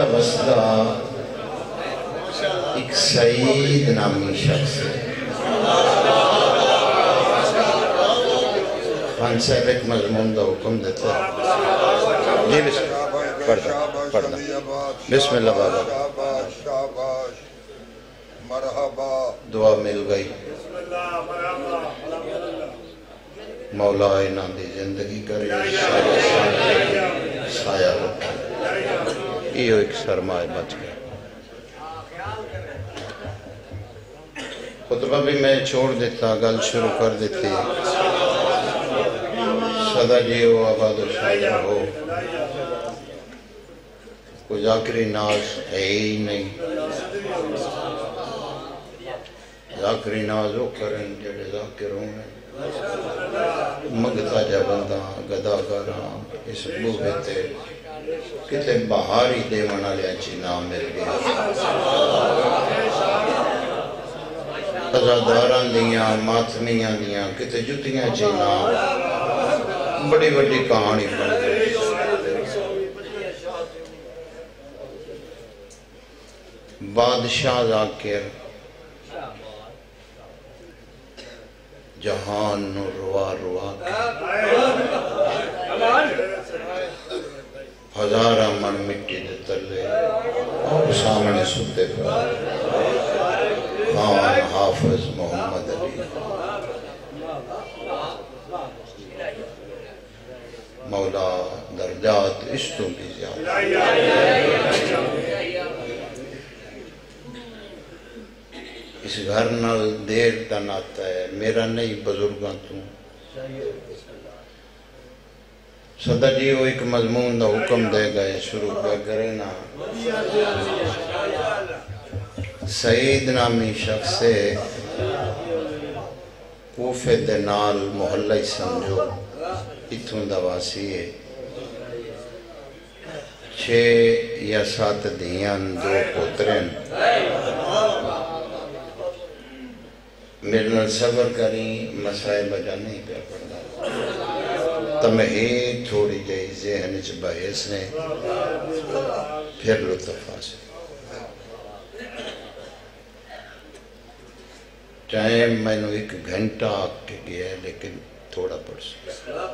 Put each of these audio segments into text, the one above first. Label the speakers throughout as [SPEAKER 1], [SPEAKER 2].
[SPEAKER 1] دا وسطہ ایک سعید نامی شخص ہے. خان صاحب ایک مضمون دا حکم دیتا ہے. جی پڑھ دا بسم اللہ بابا. دعا مل گئی. مولا انہاں دی زندگی کرے سایہ رکھے. یہ ایک سرمایہ بچ گیا. خطبہ بھی میں چھوڑ دیتا, گل شروع کر دیتی. سدا جی ہو, آباد و شادہ ہو, کوئی ذاکری ناز ہے ہی نہیں. ذاکری ناز ہو کرن جڑے ذاکر ہوں میں مگتا جا بندہ گدا گاراں اس بوہے تے کتے بہاری دیوانا لیا چی نام مل گیا. ازاداران دیاں ماتمیاں دیاں کتے جتیاں چی نام بڑی بڑی کہانی بن گئی. بادشاہ ذاکر جہان نو روا روا ہزارہ من مٹی دے تلے سامنے ستے پر خان حافظ محمد علی مولا درجات اس تو بھی زیادہ. اس گھر نال دیر دا ناتا ہے میرا نہیں بزرگاں تو. صدا جی وہ ایک مضمون دا حکم دے گئے شروع پہ کرے نا. سعید نامی شخص سے کوفے دے نال محلہ ہی سمجھو اتھوں دا واسی ہے. 6 یا 7 دیان 2 پوترین. میرے نال صبر کریں مسائل بجا نہیں پہ پڑھنا. تمہیں تھوڑی جائی ذہن چ بحث نے پھر لطف حاصل. ٹائم میں نے 1 گھنٹہ آگ کے گیا ہے لیکن تھوڑا پڑھ سکتا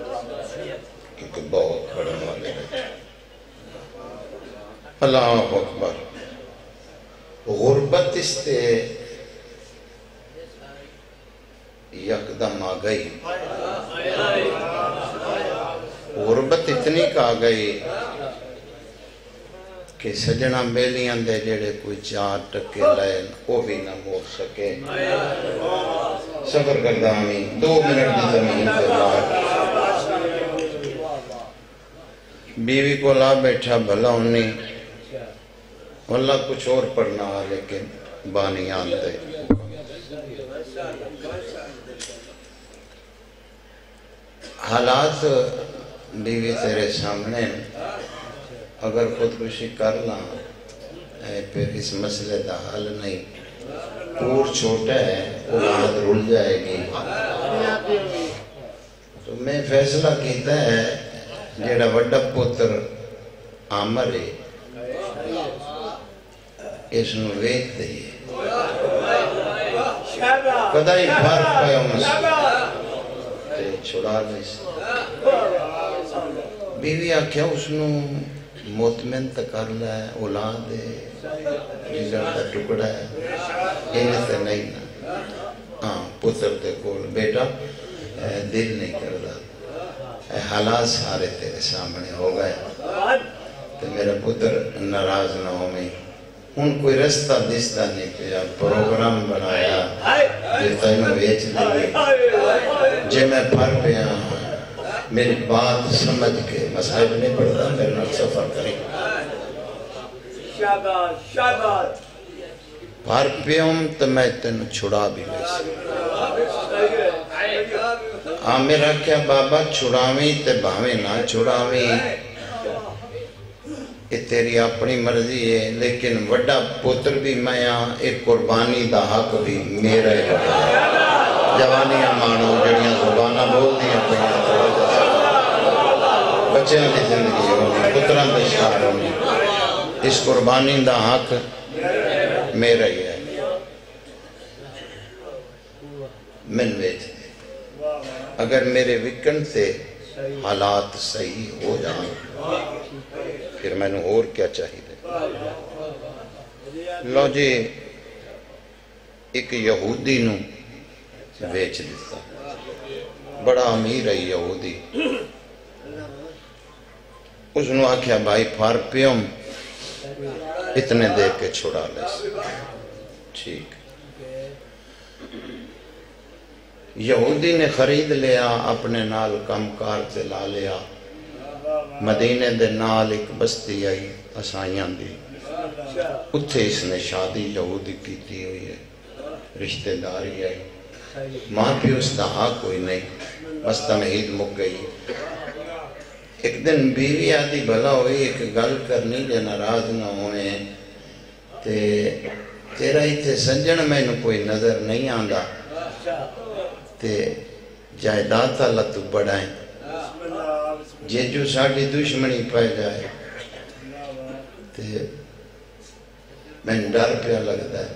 [SPEAKER 1] کیونکہ بہت پڑھنے والے رہتے. اللہ اکبر. غربت اس تے یکدم آ گئی. غربت اتنی کا گئی کہ سجنہ بیلیاں دے جڑے کوئی 4 ٹکے لائن وہ بھی نہ موڑ سکے. صبر کردہ آمین. 2 منٹ دی زمین پہ بات. بیوی کو لا بیٹھا بھلا ہونی واللہ کچھ اور پڑھنا ہوا لیکن بانی آندے. حالات بیوی تیرے سامنے اگر خودکشی کر لاں پھر اس مسئلے دا حل نہیں. پور چھوٹا ہے اولاد رل جائے گی. تو میں فیصلہ کیتا ہے جیڑا وڈا پوتر عامر ہے اس نو ویچ دئیے. کدائی فرق پہ مسئلہ چھڑا نہیں سکتا. بیوی آکھیا اس نو مطمئن تکر لائے اولاد ہے جگر دا ٹکڑا ہے انہیں تے نہیں نا پتر تے کول بیٹا دل نہیں کردا. حالات سارے تیرے سامنے ہو گئے تو میرا پتر ناراض نہ ہو میں. ان کوئی رستہ دستا نہیں پیا. پروگرام بنایا جو تینوں ویچ دے جے میں پھر پیا میری بات سمجھ کے مسائل نہیں پڑھتا میرے نال سفر کریں. پھر پیوں تو میں تینوں چھڑا بھی لے سکتا. میرا کیا بابا چھڑاویں تے بھاویں نہ چھڑاویں یہ تیری اپنی مرضی ہے لیکن وڈا پتر بھی میں ایک قربانی دا حق بھی میرا ہے. جوانیاں مانو جڑیاں زبانہ بول دیاں پہیاں بچیاں دی زندگی ہونی پتران دے شہر ہونی اس قربانی دا حق میرا ہی ہے، من ویچ دے۔ اگر میرے وکن سے حالات صحیح ہو جائیں پھر میں نے اور کیا چاہیے۔ لو جی ایک یہودی نو ویچ دیتا، بڑا امیر ہے یہودی، اس نے آکھیا بھائی پھار پیوم اتنے دے کے چھوڑا لے، ٹھیک۔ یہودی نے خرید لیا، اپنے نال کم کار سے لا لیا، مدینے دے نال ایک بستی آئی اسائیاں دی، اتھے اس نے شادی یہودی کیتی ہوئی ہے، رشتہ داری آئی، ماں پی اس دا حق کوئی نہیں، بس تمہید مک گئی۔ ایک دن بیوی آدھی بھلا ہوئی، ایک گل کرنی جے ناراض نہ ہوئے، تیرا ہی تے سنجن میں نے کوئی نظر نہیں آندا، تے جائیداد اللہ تو بڑھائیں، جے جو ساڑھی دشمنی پہ جائے، تے میں ڈر پہ لگتا ہے،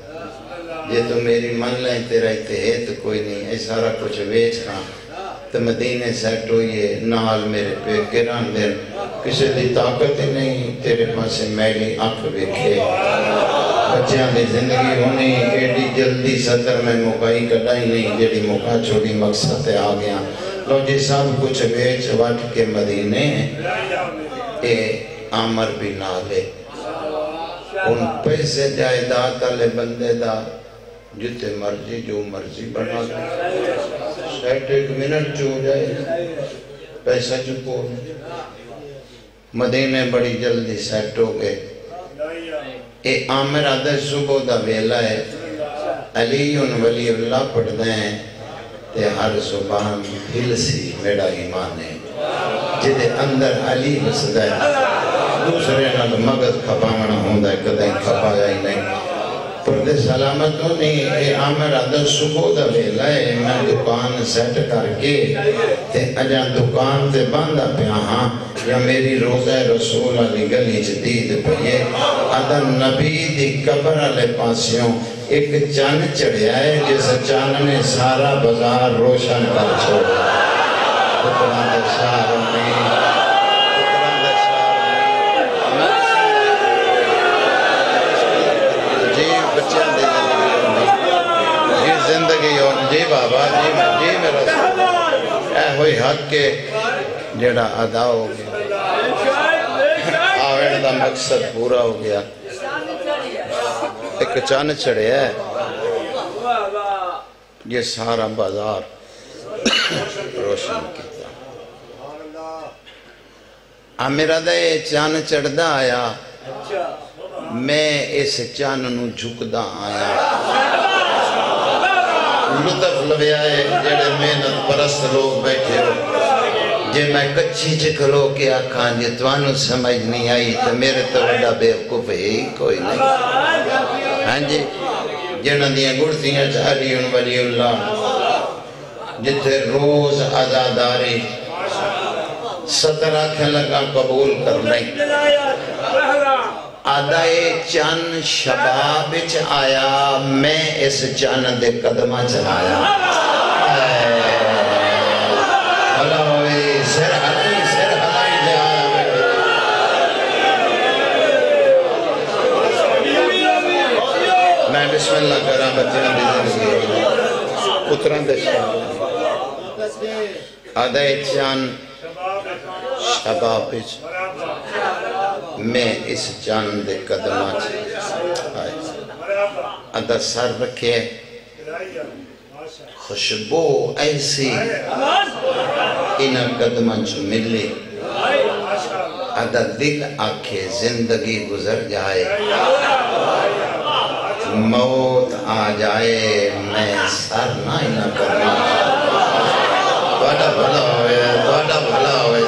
[SPEAKER 1] یہ تو میری من لیں تیرا ہی ہے تو کوئی نہیں، اے سارا کچھ ویچنا، تو مدینے سیٹ ہوئیے، نال میرے پہ گران دن، کسی دی طاقت ہی نہیں، تیرے پاسے میری آنکھ بیکھے، بچیاں دی زندگی ہونی، ایڈی جلدی سطر میں مکائی کٹائی نہیں، جیڑی مکا چھوڑی مقصد آ گیا۔ لو جی سب کچھ بیچ وٹ کے مدینے، اے عامر بھی نالے، ان پیسے جائیداد والے بندے دا جتے مرضی جو مرضی بنا دے، سیٹ ایک منٹ جو جائے پیسہ چکو، مدینے بڑی جلدی سیٹ ہو گئے۔ اے عامر آدھے صبح دا ویلا ہے، علی ولی اللہ پڑھ دیں، تے ہر زبان ہل سی میرا ایمان ہے، جدے اندر علی بسدہ ہے، دوسرے نال مغز کھپاونا ہوندہ ہے، کدیں کھپایا ہی نہیں، پردے سلامت ہو نہیں۔ اے عامر آدھے صبح دا ویلا ہے، میں دکان سیٹ کر کے تے اجاں دکان تے باندھا پیا ہاں، یا میری روزہ رسول علی گلی جدید پہیے، آدھا نبی دی قبر علی پاسیوں ایک چان چڑھیا ہے، جس چان نے سارا بازار روشن کر چھوڑا، قرآن دے شاہر میں، قرآن دے شاہر میں، جی بچیاں دے زندگی، جی زندگی اور جی بابا جی میرا ساتھ، اے ہوئی حق کے جڑا ادا ہو گیا، آوین دا مقصد پورا ہو گیا، ایک چاند چڑھے ہے، یہ سارا بازار روشن کیتا۔ میرا دا یہ چاند چڑھدا آیا، میں اس چاند نو جھکدا آیا، لطف لبیا ہے جڑے محنت پرست لوگ بیٹھے ہو، جے میں کچھی چکلو کے آکھاں جے توانو سمجھ نہیں آئی تو میرے تو بڑا بیوقوف ہے ہی کوئی نہیں۔ ہاں جی جنہ دیاں گڑتیاں چاہلی ان ولی اللہ، جتے روز عزاداری 17 آنکھیں لگا قبول کر نہیں، آدھائے چند شباب چ آیا، میں اس چند دے قدمہ چلایا، اللہ ہوئے سر ہلائی دے آیا میں بسم اللہ کرا بچیاں دی زندگی اتران دے آدھائے چند شباب چ میں اس چاند دے قدمہ چاہیے، آدھا سر رکھے خوشبو ایسی انہ قدمہ جو ملی، آدھا دل آکھے زندگی گزر جائے، موت آ جائے، میں سر نہ انہ قدمہ بڑا بھلا ہوئے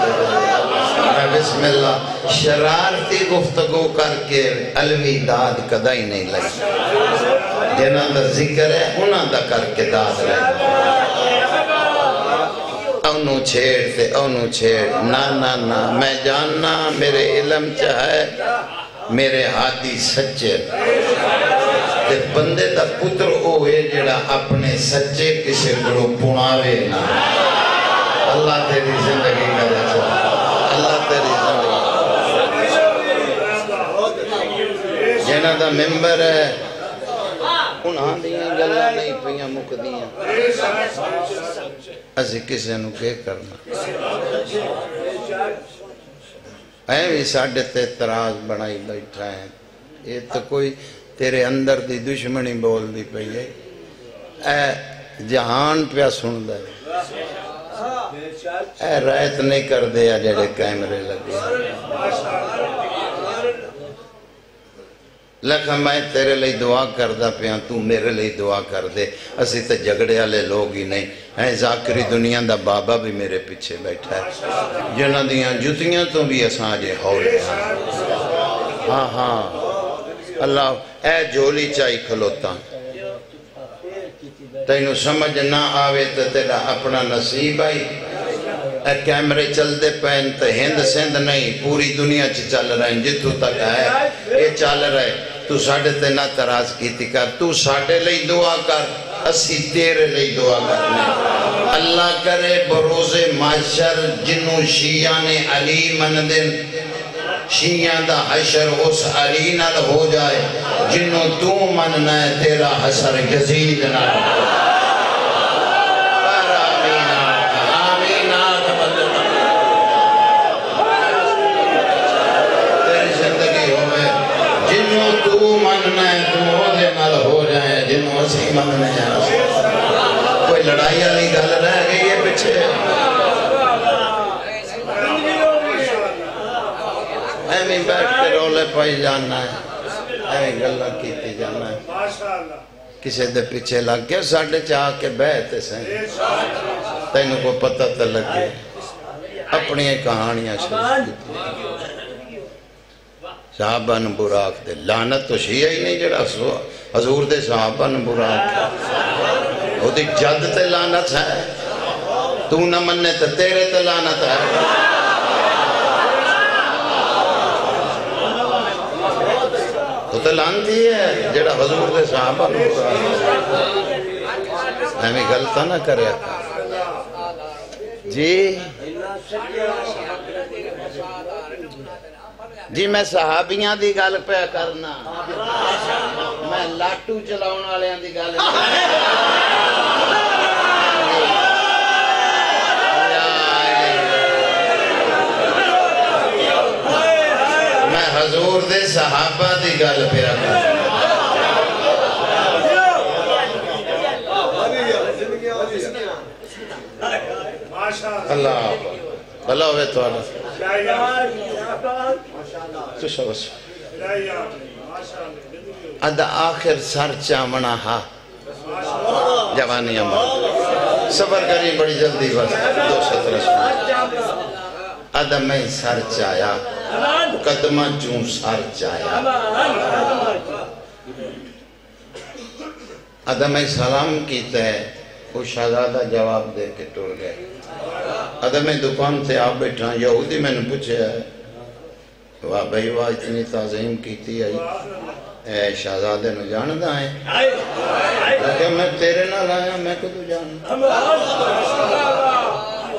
[SPEAKER 1] بسم اللہ شرارتی گفتگو کر کے علوی داد کدائی نہیں لگی، جنہ دا ذکر ہے انہ دا کر کے داد رہے، اونو چھیڑ نا میں جاننا میرے علم چاہے میرے ہادی سچے تے بندے دا پتر ہوئے جڑا اپنے سچے کسے کو پناوے نہ اللہ تیری زندگی کرے اللہ تیری زندگی جنہ دا ممبر ہے انہاں دیاں گلاں نہیں پیاں مک دیاں اسی کسے نو کہ کرنا بھی ساڑھے تے اعتراض بنائی بیٹھا ہے یہ تو کوئی تیرے اندر دی دشمنی بول دی پئی ہے اے جہان پیا سن دے اے رائت نہیں کر دیا جڑے کیمرے لگے لکھا میں تیرے لئے دعا کردہ پیاں تو میرے لئے دعا کر دے اسی تے جھگڑے والے لوگ ہی نہیں اے ذاکری دنیا دا بابا بھی میرے پیچھے بیٹھا ہے جنہ دیاں جتیاں تو بھی اساں جے ہول ہاں ہاں اللہ اے جولی چاہی کھلوتا تینوں سمجھ نہ آوے تو تیرا اپنا نصیب آئی اے کیمرے چل دے پہن تو ہند سندھ نہیں پوری دنیا چل رہے ہیں جتو تک ہے یہ چل رہے تو ساڑھے تے نہ تراز کیتی کر تو ساڑھے لئی دعا کر اسی تیرے لئی دعا کرنے اللہ کرے بروز معاشر جنوں شیعان علی مندن شیعان دا حشر اس علی نال ہو جائے جنوں تو مننا ہے تیرا حسر یزید نال کوئی لڑائی والی گل رہ گئی ہے پیچھے ایویں بیٹھ کے رولے پائی جانا ہے ایویں گلاں کیتی جانا ہے کسی دے پیچھے لگ گیا ساڑھے چاہ کے بہتے سے تینوں کو پتہ تے لگے اپنی کہانیاں شروع صحابہ نے براق دے لعنت تو شیعہ ہی نہیں جڑا حضور دے صحابہ نے براق وہ دی جد تے لعنت ہے تو نہ مننے تے تیرے تے لعنت ہے تو تے لعنتی ہے جڑا حضور دے صحابہ نے براق ہمیں غلطہ نہ کرے جی میں صحابیاں دی گل پہ کرنا میں لاٹو چلاؤن والیاں دی گل میں حضور دے صحابہ دی گل پہ کرنا اللہ بھلا ہوئے تو آنا ادھا آخر سر چامنا ہا جوانی امر صبر کری بڑی جلدی بس 230 ادھا میں سر چایا قدمہ چون سر چایا ادھا میں سلام کیتا ہے وہ شہزادہ جواب دے کے ٹور گئے ادھا میں دکان سے آپ بیٹھا یہودی میں نے پوچھے ہے واہ بھائی واہ اتنی تعظیم کیتی ہے اے شہزادے نو جاندہ ہیں لیکن میں تیرے نہ لایا میں کو تو جاندہ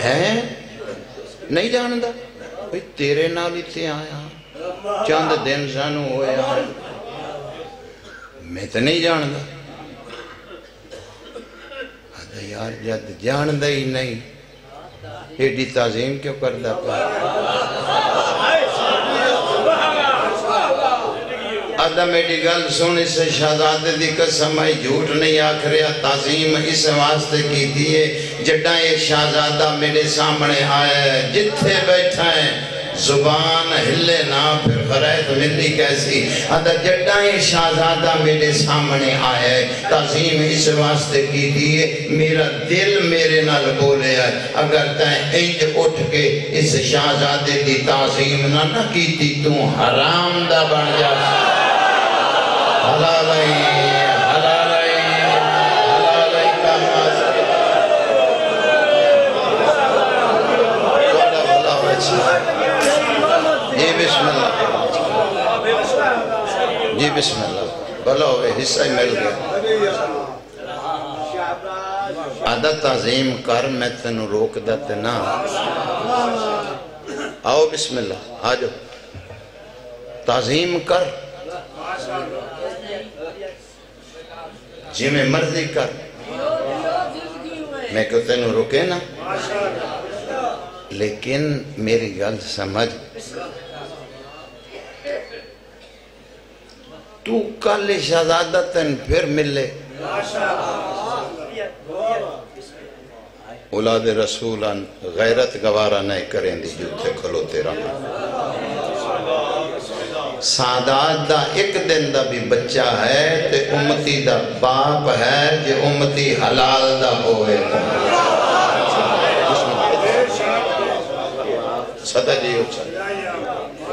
[SPEAKER 1] ہیں نہیں جاندہ بھئی تیرے نہ لیتے آیا چاند دن سانو ہوئے آیا میں تو نہیں جاندہ یار جد جاندہ ہی نہیں ایڈی تعظیم کیوں کردہ پا آدھا میری گل سن اس شہزادے دی قسم آئی جھوٹ نہیں آکھریا تعظیم اس واسطے کی دیئے جڈا یہ شہزادہ میرے سامنے آیا ہے جتھے بیٹھا ہے زبان ہلے نہ پھر غریت ملی کیسی آدھا جڈا یہ شہزادہ میرے سامنے آیا ہے تعظیم اس واسطے کی دیئے میرا دل میرے نال بولے ہے اگر تائیں انج اٹھ کے اس شہزادے دی تعظیم نہ کیتی تو حرام دا بن جا حلالائی حلالائی حلالائی کا ماسک یہ بسم اللہ جی بسم اللہ بھلا ہوئے حصہ ہی مل گیا آدھا تعظیم کر میں تینوں روک دیتے نا آؤ بسم اللہ آجو تعظیم کر جی میں مرضی کر میں کہو تینوں روکے نا لیکن میری گل سمجھ تو کل شہزادہ تن پھر ملے اولاد رسولان غیرت گوارہ نہیں کریں دی جو تھے کھلوتے رہا سادات دا ایک دن دا بھی بچہ ہے تے امتی دا باپ ہے جو امتی حلال دا ہوئے صدا جی ہوتا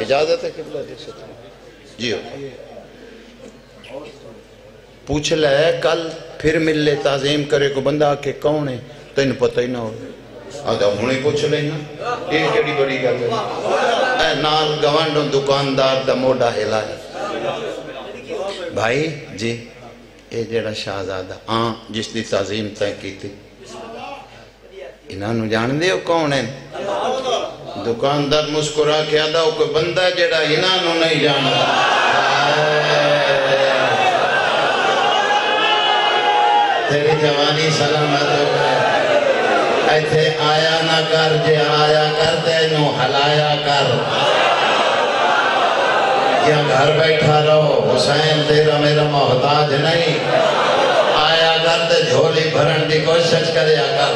[SPEAKER 1] اجازت ہے قبلہ جی صدا جی ہوتا پوچھ لے کل پھر مل لے تعظیم کرے کو بندہ آکے کون ہے تین پتہ ہی نہ ہو آدھا ہونی پوچھ لینا یہ کیڑی بڑی گل ہے اے نال گوانڈوں دکاندار دا موڑا ہلا ہے بھائی جی اے جڑا شہزادہ آن جس دی تعظیم تائیں کی تھی انہاں نو جان دے ہو کون ہے دکاندار مسکرا کے آدھا ہو کوئی بندہ جڑا انہاں نو نہیں جانا تیری جوانی سلامت ہو گئے ایتھے آیا نہ کر جے آیا کر دے نو حلایا کر یا گھر بیٹھا رہو حسین تیرا میرا محتاج نہیں آیا کر دے جھولی بھرن دی کوشش کریا کر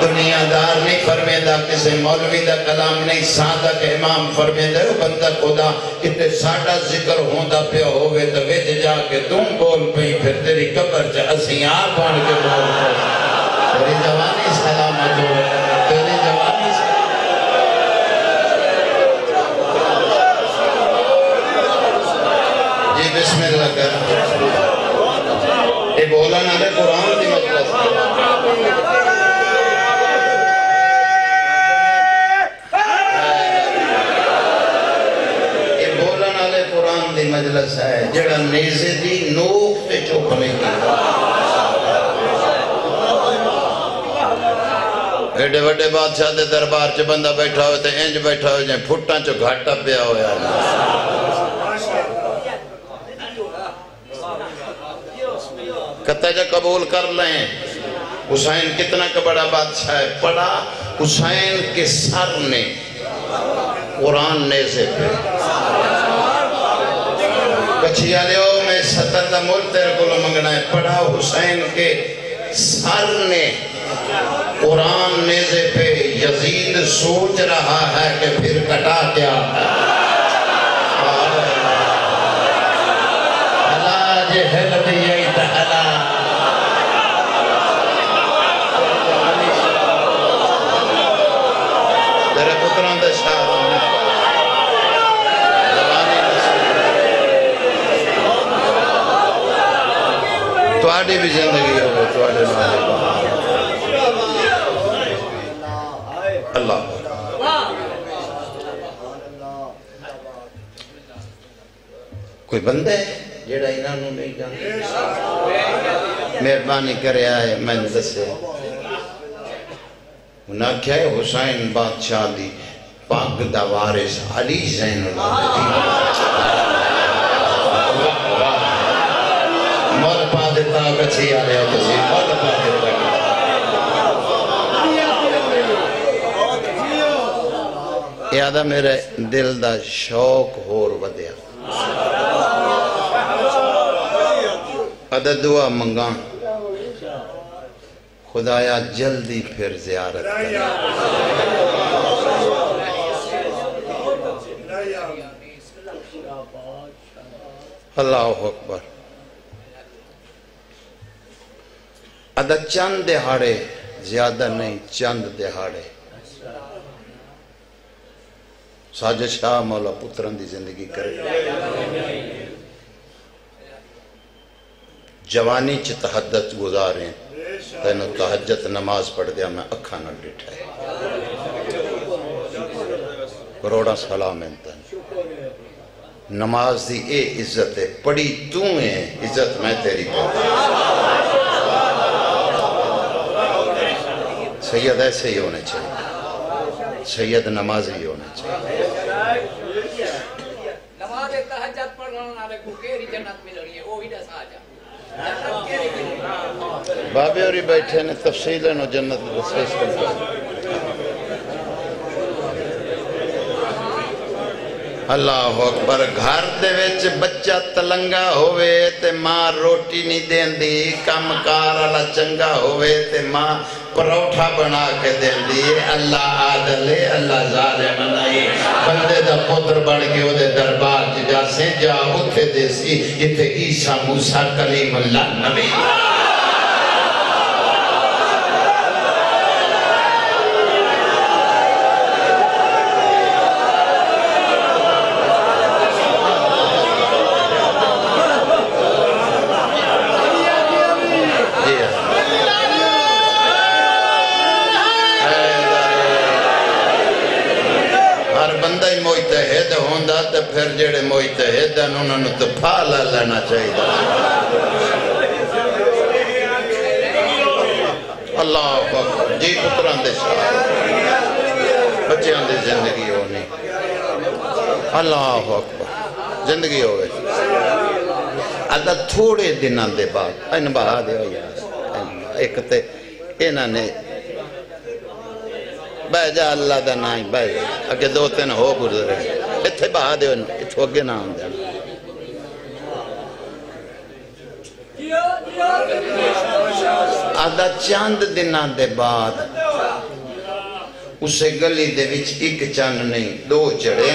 [SPEAKER 1] دنیا دار نہیں فرمیدہ کسی مولوی دا کلام نہیں صادق امام فرمیدہ بندہ خدا کتے ساڑھا ذکر ہوندہ پہ ہوئے تو ویج جا کے تم بول پہی پھر تیری قبر چا اسی آپ بان کے بول پہی تیری جوانی سلامت ہو تیری جوانی جی بسم اللہ کر اے بولا نہ دے قرآن دی مجلس اے بولا نہ دے قرآن دی مجلس ہے جڑا نیزے دی نوک تے چوک نہیں کی ایڈے وڈے بادشاہ دے دربار چ بندہ بیٹھا ہوئے تے انج بیٹھا ہوئے جائیں پھٹاں چو گھاٹا پیا ہویا کہتا جا قبول کر لیں حسین کتنا کا بڑا بادشاہ ہے پڑا حسین کے سر نے قرآن نیزے پہ کچھیا لے ہو میں 70 دا مول تیرے کو منگنا ہے پڑا حسین کے سر نے قرآن نیزے پہ یزید سوچ رہا ہے کہ پھر کٹا کیا ہے اللہ جہل دیئی تحلا تیرے پتران دے شاہ تو آڑی بھی زندگی ہوگی تو آڑی مالی اللہ کوئی بندہ ہے جیڑا انہاں نو نہیں جانتا مہربانی کرے آئے میں نے دسے انہاں کیا ہے حسین بادشاہ دی پاک دا وارث علی زین مول پا دیتا کچھی آ رہے ہو کسی مول پا دیتا یادہ میرے دل دا شوق ہور ودیا عدد دعا منگاں خدایا جلدی پھر زیارت کریں اللہ اکبر عدد چند دہاڑے زیادہ نہیں چند دہاڑے ساجد شاہ مولا پتران دی زندگی کرے جوانی چی تحدت گزاریں تینو تحجت نماز پڑھ دیا میں اکھا نہ ڈٹھا ہے کروڑا سلام انتن نماز دی اے عزت ہے، پڑھی تو ہے، عزت میں تیری پہ۔ سید ایسے ہی ہونے چاہیے، سید نماز ہی ہونے چاہیے۔
[SPEAKER 2] نماز تہجد پڑھنے والے کو کیری جنت ملنی ہے، وہ ہی دس آ جا۔
[SPEAKER 1] بابے اور ہی بیٹھے نے تفصیل ہے جنت بسیس کرتا ہے۔ اللہ اکبر۔ گھر دے وچ بچہ تلنگا ہوئے تے ماں روٹی نہیں دین دی، کم کار والا چنگا ہوئے تے ماں پروٹھا بنا کے دین دی۔ اللہ عادل ہے، اللہ ظالم نہیں۔ بندے دا پتر بن کے او دے دربار جا سے جا اتھے دے سی جتے عیسیٰ موسیٰ کلیم اللہ نبی۔ پھر جڑے مجتہد ہیں انہوں نے تو پھالا لینا چاہیے۔ اللہ اکبر۔ جی پتران دے شاہ بچیاں دے زندگی ہونی۔ اللہ اکبر زندگی ہوئے۔ اگر تھوڑے دنوں دے بعد این بہا دے ہو یار ایک تے انہوں نے بہ جا اللہ دا نائی بہ جا اگر دو تین ہو گزرے اتھے بہا دے اتھو اگے نام دے آدھا چاند دنان دے بعد اسے گلی دے وچ ایک چاند نہیں دو چڑے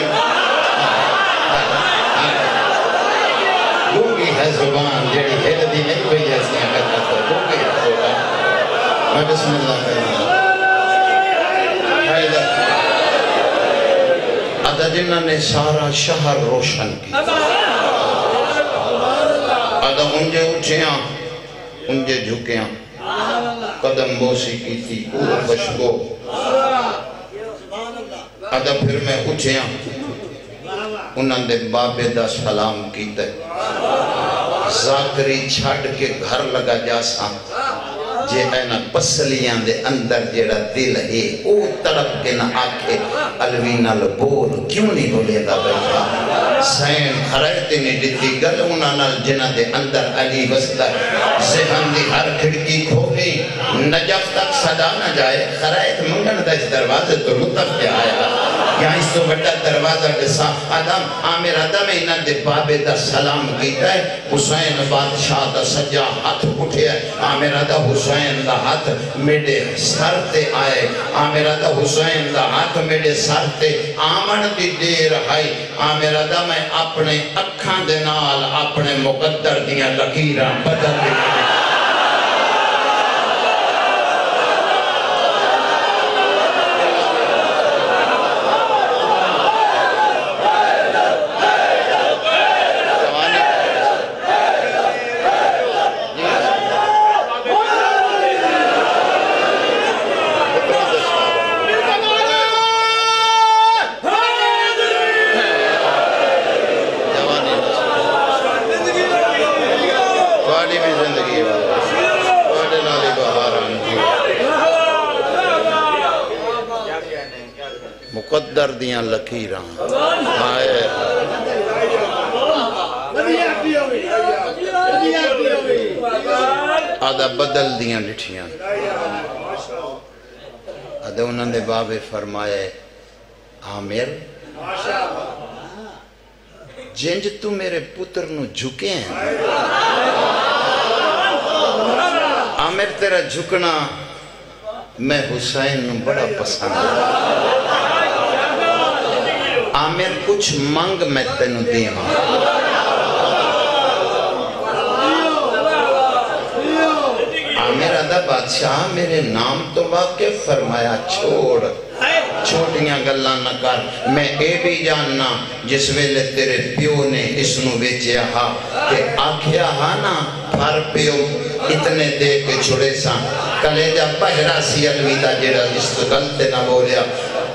[SPEAKER 1] گونگی ہے زبان جڑی ہل دی نہیں کوئی ایسیاں کرتا تو گونگی ہے زبان۔ میں بسم اللہ کرنا آدھا جنہوں نے سارا شہر روشن کی آدھا انجے اٹھیاں انجے جھکیاں قدم بوسی کی تھی پورا بشگو آدھا پھر میں اٹھیاں انہوں نے بابے دا سلام کیتے زاکری چھاڑ کے گھر لگا جاسا جے اینا پسلیاں دے اندر جیڑا دل ہے او تڑپ کے نہ آکھے الوینہ لبول کیوں نہیں بولے دا بیٹھا سین خرائتے نے دیتی گل انہاں جنہ دے اندر علی وسطہ ذہن دی ہر کھڑکی کھولی نجف تک صدا نہ جائے خرائت منگن دا اس دروازے تو لطف کے آیا یہاں اس تو بڑا دروازہ دسا آدم آمیر آدم انہاں دے بابے دا سلام کیتا ہے حسین بادشاہ دا سجا ہاتھ اٹھے آمیر آدم حسین دا ہاتھ میرے سر تے آئے آمیر آدم حسین دا ہاتھ میرے سر تے آمن دی دیر آئی آمیر آدم میں اپنے اکھاں دے نال اپنے مقدر دیاں لکیراں بدل دیا مقدر دیاں لکیراں آئے آدھا بدل دیاں لٹھیاں آدھا انہوں نے بابے فرمائے عامر جنج تو میرے پتر نو جھکے ہیں عامر تیرا جھکنا میں حسین نو بڑا پسند ہے عامر کچھ منگ میں تینو دیواں عامر آدھا بادشاہ میرے نام تو واقف فرمایا چھوٹیاں گلاں نہ کر میں اے بھی جاننا جس ویلے تیرے پیو نے اس نو بیچیا ہا کہ آکھیا ہا نا پھر پیو اتنے دے کے چھڑے ساں کلیجہ پہرا سی الویدہ جیڑا اس غلطے نہ بولیا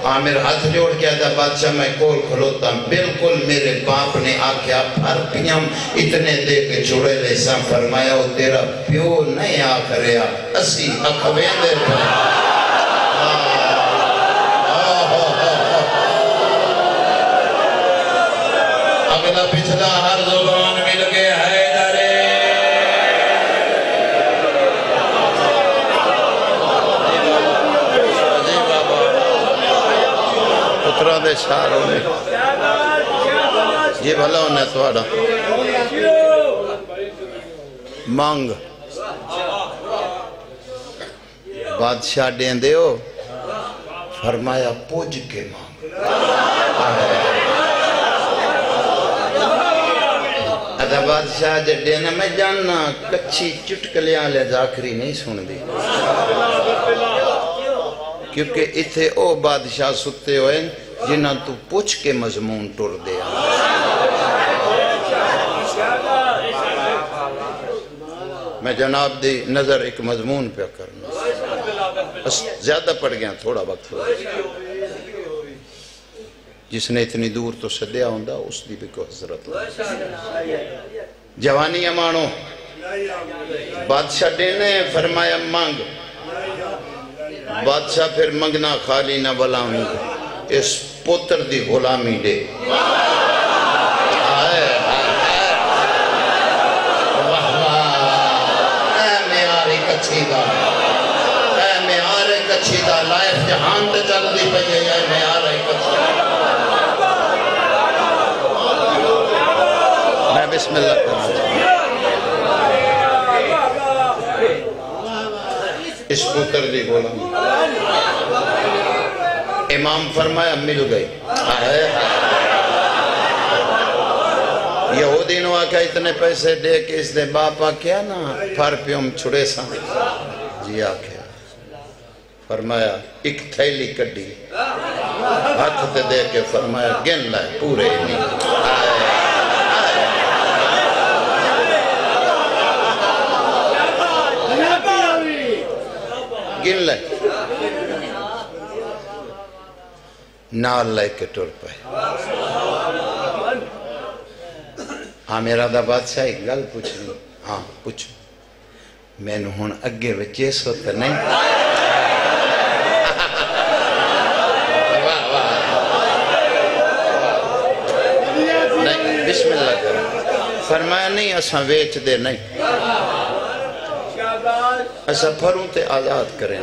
[SPEAKER 1] عامر ہاتھ جوڑ کے آدھا بادشاہ میں کول کھلوتا بالکل میرے باپ نے آکھیا پھر پیم اتنے دے کے چھوڑے لے ساں فرمایا وہ تیرا پیو نہیں آکھریا اسی اکھویں دے پر اگلا پچھلا ہر زبان مل کے حیدرے پترہ دے شاروں نے یہ بھلا ہونے توڑا مانگ بادشاہ دین دے ہو فرمایا پوج کے مانگ ادھا بادشاہ جے دینا میں جاننا کچھی چٹکلیاں لے ذاکری نہیں سن دی کیونکہ اتھے او بادشاہ ستے ہوئے جنہاں تو پوچھ کے مضمون ٹر دیا میں جناب دی نظر ایک مضمون پہ کرنا زیادہ پڑ گیا تھوڑا وقت ہو جس نے اتنی دور تو سدیا ہوندہ اس دی بھی کو حضرت جوانی امانو بادشاہ دینے فرمایا مانگ بادشاہ پھر منگنا خالی نہ بلاؤں اس پتر دی غلامی دے اے میارے کچھی دا لائف جہان تے چل دی پہیے اے میارے کچھی میں بسم اللہ کرنا اس پتر دی غلامی امام فرمایا مل گئی یہودی نو آکھا اتنے پیسے دے کے اس دے باپا کیا نا پھر پیوم چھڑے ساں جی آکھا فرمایا ایک تھیلی کڑی ہاتھ تے دے کے فرمایا گن لائے پورے نہیں گن لائے نال لائے کے ٹور پائے ہاں میرا دا بادشاہ ایک گل پوچھنی ہاں پوچھو میں نے ہون اگے وچے سوتا نہیں نہیں بسم اللہ کریں فرمایا نہیں اساں ویچ دے نہیں اساں پھروں تے آزاد کریں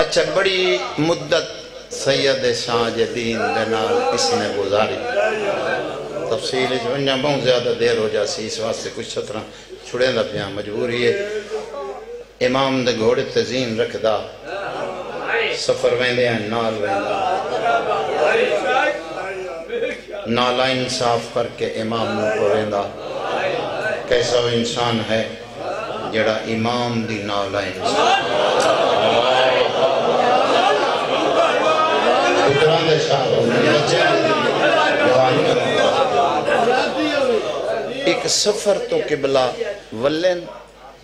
[SPEAKER 1] اچھا بڑی مدت سید شاہ دین دنال اس نے گزاری تفصیل اس ونجا بہت زیادہ دیر ہو جاسی اس واسطے کچھ چھترہ چھڑیں دا پیاں مجبوری ہے امام دے گھوڑے تزین رکھ دا سفر ویندے ہیں نال ویندہ نالا انصاف کر کے امام نو کو ویندہ کیسا وہ انسان ہے جڑا امام دی نالا انصاف ایک سفر تو قبلہ ولین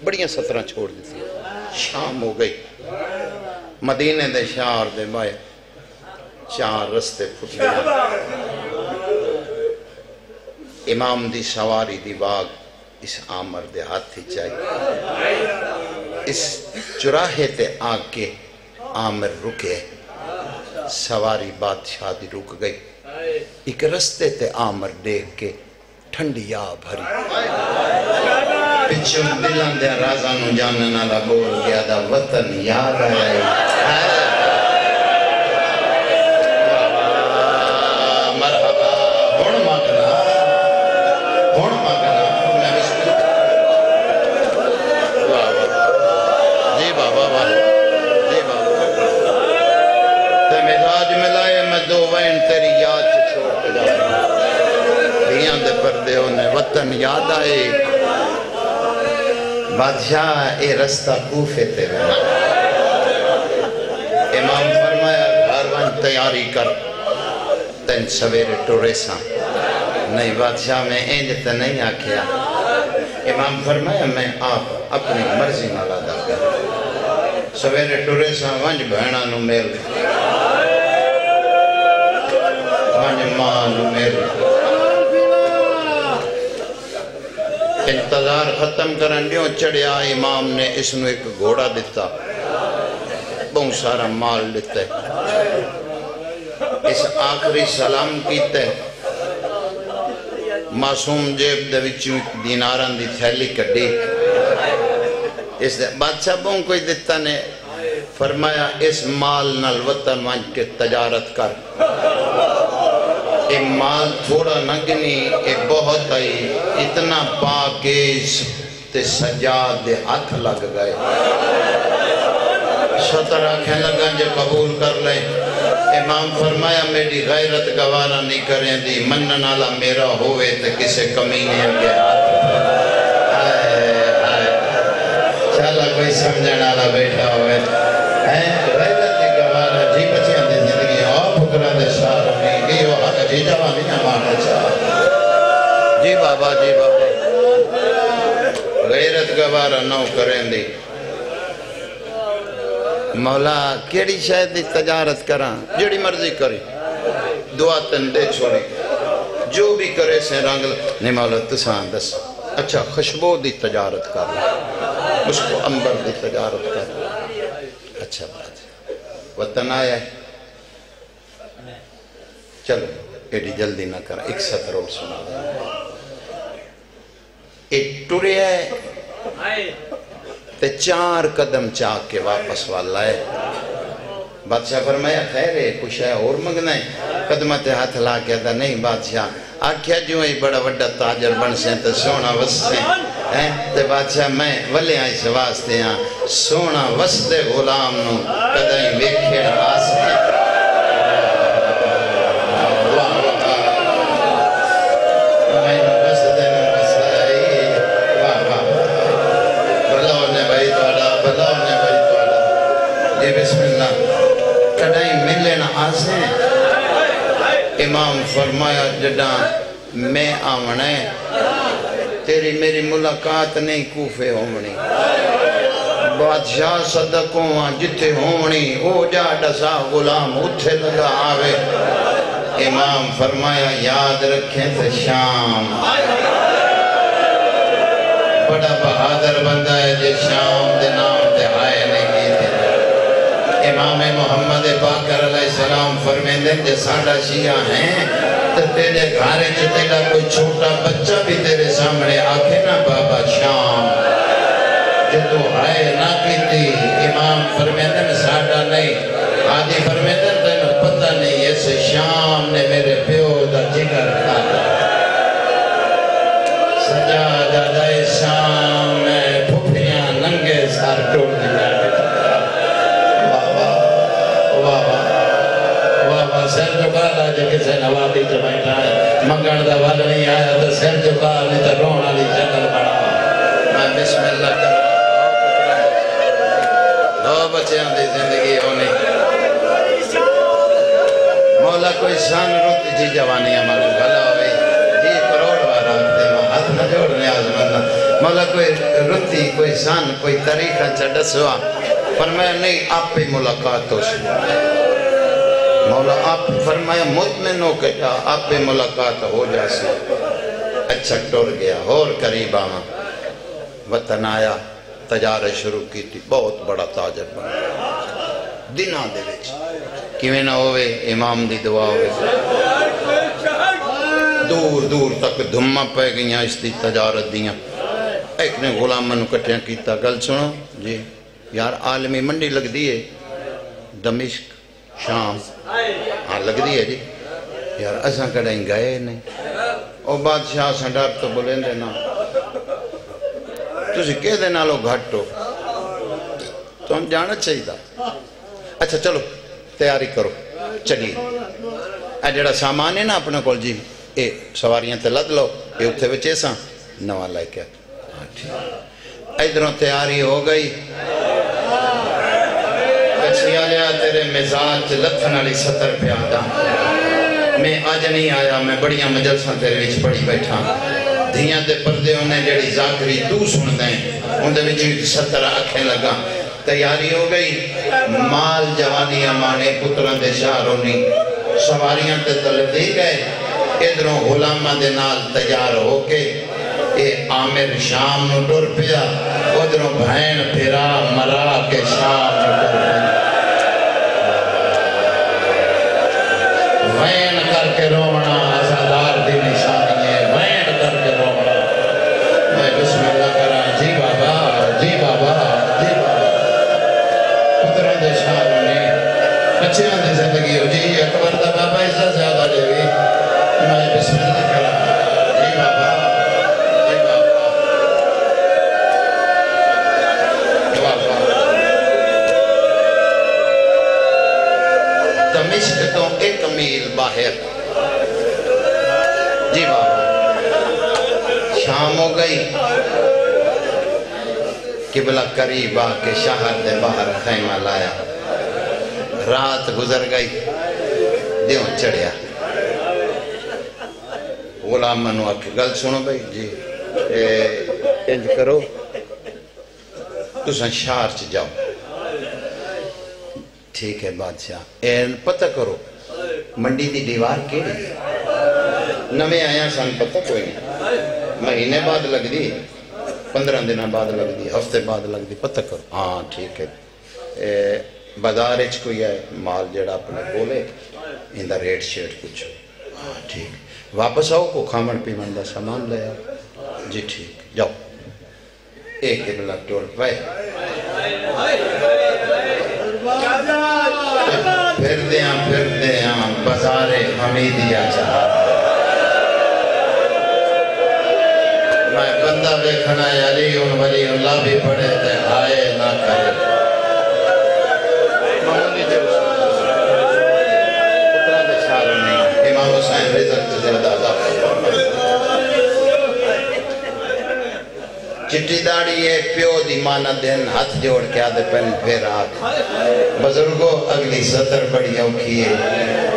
[SPEAKER 1] بڑیاں سترہ چھوڑ دیتی شام ہو گئی مدینے دے شہر دے بائے چار رستے پھٹ گیا امام دی سواری دی باغ اس آمر دے ہاتھی چاہیے اس چراہے تے آکے آمر رکے سواری بادشاہ دی رک گئی ایک رستے تے آمر دیکھ کے ٹھنڈی آ بھری پچھوں دلان دے رازانو جاننا دا بول گیا دا وطن یاد آئے مرحبا بھون مکنا جی بابا جی بابا تے مزاج ملائے میں دو وین تیری یاد چھوڑ کے جاؤں دیاں دے پردے ہونے وطن یاد آئے بادشاہ اے رستہ کوفے تے بنا امام فرمایا گھروان تیاری کر تن سویرے ٹورے ساں نہیں بادشاہ میں اینج تے نہیں آکھیا امام فرمایا میں آپ اپنی مرضی نالا دا کر سویرے ٹرے سا ونج بہنا نو مل ونج ماں نو مل انتظار ختم کرن دیوں چڑیا امام نے اس نو ایک گھوڑا دیتا بہت سارا مال دیتا ہے اس آخری سلام کیتے معصوم جیب دے وچوں دیناران دی تھیلی کڈی اس دے بادشاہ بہن کوئی دیتا نے فرمایا اس مال نال وطن وانج کے تجارت کر اے مال تھوڑا نگنی اے بہت آئی اتنا پاکیز تے سجاد دے ہاتھ لگ گئے شطر آنکھیں لگا جے قبول کر لیں امام فرمایا میری غیرت گوارا نہیں کریں دی منن آلا میرا ہوئے تے کسے کمینے کے ہاتھ چالا کوئی سمجھن آلا بیٹھا ہوئے غیرت گوارا جی بچیاں دی زندگی آپ پکرہ دے شاہ نہیں گئی وہ حق جی جوانی ہمارا چاہ جی بابا غیرت گوارا نو کریں دی مولا کیڑی شاید دی تجارت کران جڑی مرضی کری دعا تن دے چھوڑی جو بھی کرے سے رنگ نہیں مولا تسان دس اچھا خوشبو دی تجارت کر اس کو امبر دی تجارت کر اچھا بات وطن آیا ہے چلو ایڈی جلدی نہ کرا ایک سطر اور سنا ایک ٹورے ہے تے 4 قدم چاک کے واپس والا ہے بادشاہ فرمایا خیر ہے کچھ ہے اور مگنا ہے قدمت ہاتھ لا کے دا نہیں بادشاہ آکھیا جو ہی بڑا وڈا تاجر بن سے تے سونا وستے تے بادشاہ میں ولے آئی سے واسطے ہاں سونا وستے غلام نو قدائیں ویکھے آستے بسم اللہ کڑائی ملے نہ آسے امام فرمایا جڑا میں آونے تیری میری ملاقات نہیں کوفے ہونی بادشاہ صدقوں جتے ہونی او جا ڈسا غلام اتھے لگا آوے امام فرمایا یاد رکھیں تے شام بڑا بہادر بندہ ہے جے شام دے نام تے آئے نہیں کی امام محمد باقر علیہ السلام فرمیندے جے ساڑھا شیعہ ہیں تو تیرے گھارے جو تیرا کوئی چھوٹا بچہ بھی تیرے سامنے آکھے نا بابا شام جو تو آئے نہ کیتی امام فرمیندے میں ساڑھا نہیں آدھی فرمیندے تینا پتہ نہیں اس شام نے میرے پیو دا جگر کھاتا سجا جادائے شام میں پھوپیاں ننگے سار ٹوڑ دیا سر جکالا جو کسے نوابی جو بیٹھا ہے منگن دا ول نہیں آیا تو سر جکال نہیں تو رونا لی شکل بڑا میں بسم اللہ کر دو بچیاں دی زندگی ہونی مولا کوئی شان روتی جی جوانی ہمارے بھلا ہوئی جی کروڑ بارا دے ہاتھ نہ جوڑنے آزمانا مولا کوئی روتی کوئی شان کوئی طریقہ چڑس ہوا فرمایا نہیں آپ پہ ملاقات ہو سکتا مولا آپ فرمایا مطمئن ہو کہ آپ پہ ملاقات ہو جاسی اچھا ٹور گیا اور قریب آما وطن آیا تجارت شروع کی تھی بہت بڑا تاجر بنا دنوں دے وچ کیویں نہ ہوئے امام دی دعا ہوئے دور دور تک دھمہ پہ گئیاں اس دی تجارت دیاں ایک نے غلامہ نو کٹیاں کیتا گل سنو جی یار عالمی منڈی لگ دیئے دمشق شام ہاں لگ دی ہے جی یار اساں کڑائیں گئے نہیں او بادشاہ اساں ڈر تو بولیں دینا تُسی کہہ دینا لو گھٹو تو ہم جانا چاہیے دا اچھا چلو تیاری کرو چلیے اے جڑا سامان ہے نا اپنے کول جی اے سواریاں تے لد لو اے اتھے وچے ساں نواں لائے کیا ادھروں تیاری ہو گئی کچھیا لیا تیرے مزاج لتھن علی سطر پہ آدھا میں آج نہیں آیا میں بڑیاں مجلساں تیرے وچ پڑھی بیٹھا دھیاں دے پردے انہیں جڑی ذاکری تو سن دیں ان دے وچ سطر آکھیں لگا تیاری ہو گئی مال جوانی امانے پتران دے شہروں نے سواریاں تے تلدی گئے ادھروں غلامہ دے نال تیار ہو کے اے عامر شام نو ٹر پیا ادھروں بھین پھرا مرا کے شام نو ٹر پیا وین کر کے رونا عزادار دی نشانی ہے وین کر کے رونا میں بسم اللہ کرا جی بابا جی بابا جی بابا پتران دے شہروں نے بچے آنے زندگی ہو جی اکبر دا بابا ایسا زیادہ لے گی میں بسم اللہ کرا جی بابا جی بابا جی بابا دمشق تو 1 میل باہر جی بابا شام ہو گئی قبلہ قریب آ کے شہر دے باہر خیمہ لایا رات گزر گئی دیوں چڑھیا غلام منو آکے گل سنو بھئی جی انج کرو تساں شہر چ جاؤ ٹھیک ہے بادشاہ این پتہ کرو منڈی دی دیوار کیڑی نویں آیا سن پتہ کوئی نہیں مہینے بعد لگ دی 15 دنہ بعد لگ دی ہفتے بعد لگ دی پتہ کرو ہاں ٹھیک ہے بازار اچ کوئی ہے مال جڑا اپنے بولے اندہ ریٹ شیٹ کچھ ہاں ٹھیک واپس آؤ کو کھامن پیمن دا سامان لے آؤ جی ٹھیک جاؤ ایک قبلہ ٹول پائے پھر دیاں بازار حمیدیہ چاہا میں بندہ بیکھنا علی ان ولی اللہ بھی پڑھے تے آئے نہ کرے اتنا دے شعر نہیں امام حسین رزق زیادہ چٹی داڑی ہے پیو دی مانا دن ہاتھ جوڑ کے آدھے پہن پھر آگ بزرگوں اگلی سطر بڑی اوکھی ہے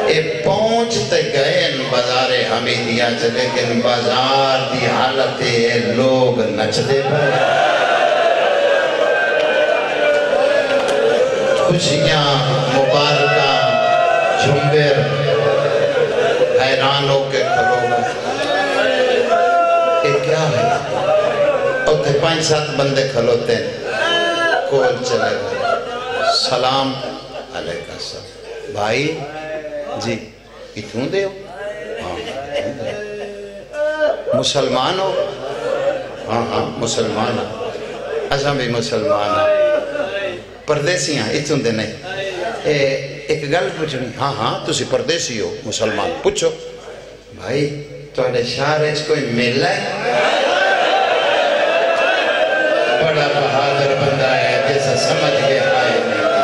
[SPEAKER 1] اے پہنچتے گئے بازار حمیدیہ چ لیکن بازار دی حالت ہے لوگ نچ دے پر خوشیاں مبارکہ جھمبر حیران ہو کے کھلو گا یہ کیا ہے اوتھے 5-7 بندے کھلوتے ہیں کول چلے گئے سلام علیکہ السلام بھائی جی اتھوں دے ہو مسلمان ہو ہاں ہاں مسلمان ہو اچھا بھی مسلمان ہو پردیسی ہیں اتھوں دے نہیں ایک گل پوچھنی ہاں ہاں تسی پردیسی ہو مسلمان پوچھو بھائی توڑے شہر اس کوئی میلہ ہے بڑا بہادر بندہ ہے جیسا سمجھ گئے آئے نہیں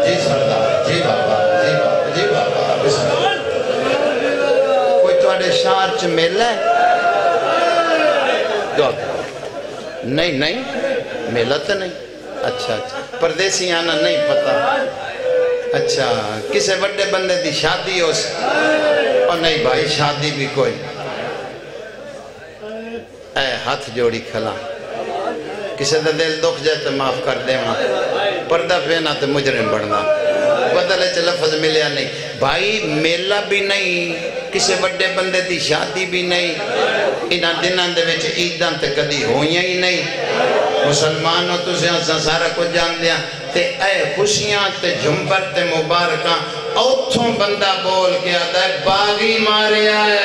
[SPEAKER 1] جی سردار جی بابا جی بابا جی بابا بسم اللہ کوئی توڑے شہر چ میلہ ہے نہیں نہیں میلہ تو نہیں اچھا اچھا پردیسی آنا نہیں پتا اچھا کسے بڑے بندے دی شادی ہو اور نہیں بھائی شادی بھی کوئی اے ہاتھ جوڑی کھلا کسے دا دل دکھ جائے تو معاف کر دے پردہ پہنا تو مجرم بڑھنا بدلے چھ لفظ ملیا نہیں بھائی میلہ بھی نہیں کسے بڑے بندے دی شادی بھی نہیں انہاں دنوں دے وچ عیداں تے کدی ہوئیاں ہی نہیں مسلمانوں تو سے سارا کو جان دیا تے اے خوشیاں تے جھمبر تے مبارکاں اوتھوں بندہ بول کے آتا ہے باغی ماریا ہے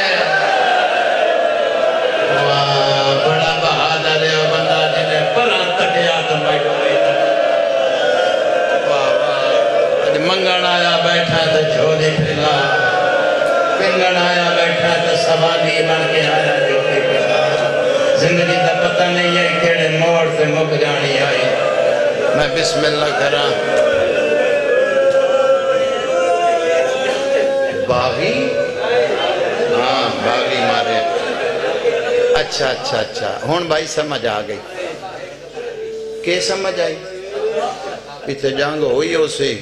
[SPEAKER 1] بڑا بہادر ہے بندہ جنہیں پران تکیا تو بیٹھو منگن آیا بیٹھا تو جھولی پھیلا پنگن آیا بیٹھا تو سوانی بن کے آیا جھولی پھیلا زندگی کا پتہ نہیں ہے کیڑے موڑ سے مک جانی آئی میں بسم اللہ کرا باغی ہاں باغی مارے اچھا اچھا اچھا ہون بھائی سمجھ آ گئی کہ سمجھ آئی پیتے جانگو ہوئی ہو سی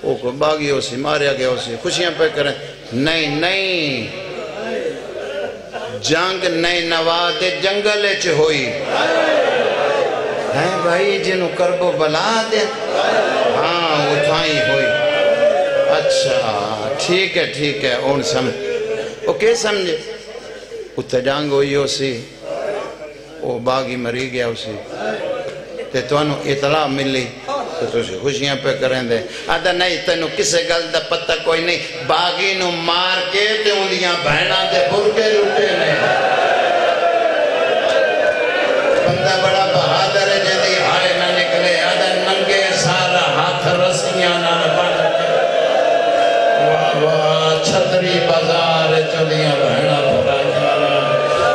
[SPEAKER 1] وہ کو باغی ہو سی ماریا گیا ہو سی خوشیاں پہ کریں نہیں نہیں جنگ نئی نوا دے جنگل چ ہوئی ہیں بھائی جنہوں کربو بلا دے ہاں اتھائی ہوئی اچھا ٹھیک ہے اون سمجھ وہ کیا سمجھے اتھا جنگ ہوئی ہو سی وہ باغی مری گیا اسی تے تو انہوں اطلاع ملی تو اسی خوشیاں پہ کریں دے آدھا نہیں تینوں کسے گل دا پتہ کوئی نہیں باغی نو مار کے تے انہیاں بہنا دے برکے لوٹے نے بندہ بڑا بہادر ہے جدی ہائے نہ نکلے آدھا ننگے سارا ہاتھ رسیاں نہ بڑھ کے واہ واہ چھتری بازار چلیاں بہنا پڑا جارا